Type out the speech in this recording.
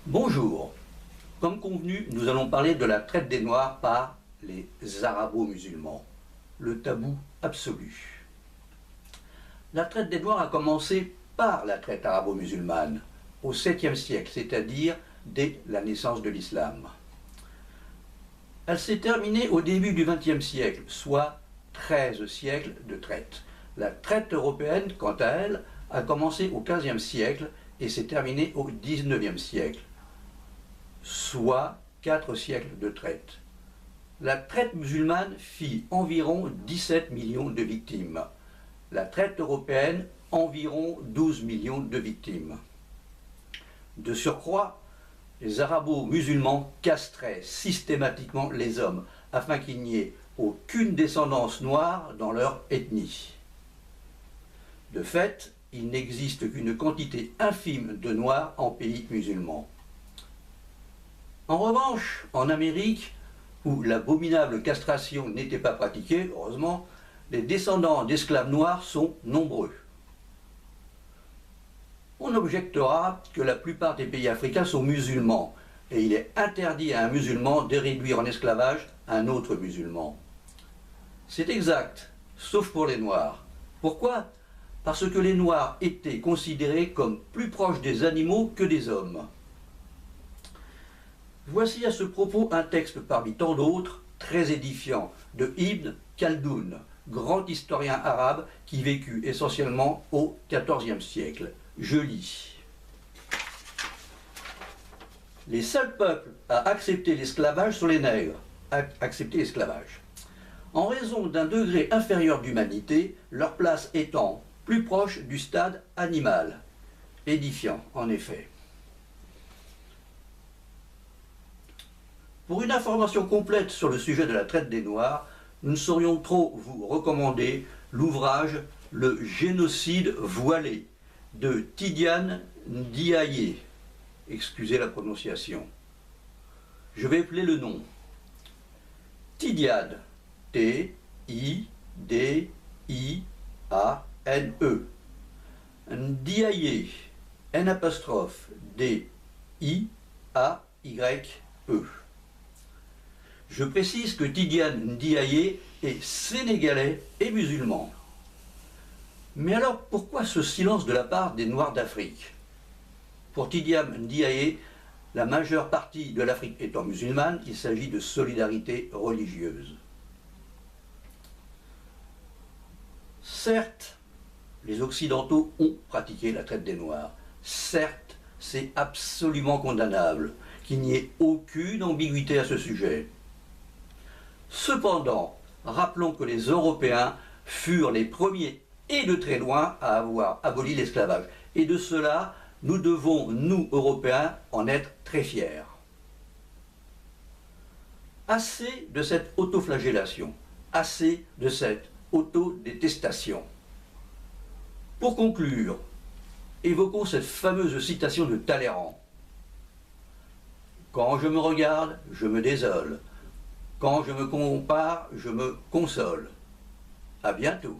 Bonjour. Comme convenu, nous allons parler de la traite des Noirs par les arabo-musulmans, le tabou absolu. La traite des Noirs a commencé par la traite arabo-musulmane, au 7e siècle, c'est-à-dire dès la naissance de l'islam. Elle s'est terminée au début du XXe siècle, soit 13 siècles de traite. La traite européenne, quant à elle, a commencé au XVe siècle et s'est terminée au XIXe siècle, soit 4 siècles de traite. La traite musulmane fit environ 17 millions de victimes. La traite européenne, environ 12 millions de victimes. De surcroît, les arabo-musulmans castraient systématiquement les hommes afin qu'il n'y ait aucune descendance noire dans leur ethnie. De fait, il n'existe qu'une quantité infime de noirs en pays musulmans. En revanche, en Amérique, où l'abominable castration n'était pas pratiquée, heureusement, les descendants d'esclaves noirs sont nombreux. On objectera que la plupart des pays africains sont musulmans, et il est interdit à un musulman de réduire en esclavage un autre musulman. C'est exact, sauf pour les Noirs. Pourquoi ? Parce que les Noirs étaient considérés comme plus proches des animaux que des hommes. Voici à ce propos un texte parmi tant d'autres, très édifiant, de Ibn Khaldoun, grand historien arabe qui vécut essentiellement au XIVe siècle. Je lis. Les seuls peuples à accepter l'esclavage sont les nègres, accepter l'esclavage. En raison d'un degré inférieur d'humanité, leur place étant plus proche du stade animal. Édifiant, en effet. Pour une information complète sur le sujet de la traite des Noirs, nous ne saurions trop vous recommander l'ouvrage « Le génocide voilé » de Tidiane Ndiaye. Excusez la prononciation. Je vais appeler le nom. Tidiane, T-I-D-I-A-N-E. Ndiaye, N'-D-I-A-Y-E. Je précise que Tidiane Ndiaye est sénégalais et musulman. Mais alors pourquoi ce silence de la part des Noirs d'Afrique? Pour Tidiane Ndiaye, la majeure partie de l'Afrique étant musulmane, il s'agit de solidarité religieuse. Certes, les Occidentaux ont pratiqué la traite des Noirs. Certes, c'est absolument condamnable, qu'il n'y ait aucune ambiguïté à ce sujet. Cependant, rappelons que les Européens furent les premiers et de très loin à avoir aboli l'esclavage. Et de cela, nous devons, nous, Européens, en être très fiers. Assez de cette autoflagellation, assez de cette autodétestation. Pour conclure, évoquons cette fameuse citation de Talleyrand. « Quand je me regarde, je me désole. Quand je me compare, je me console. » À bientôt.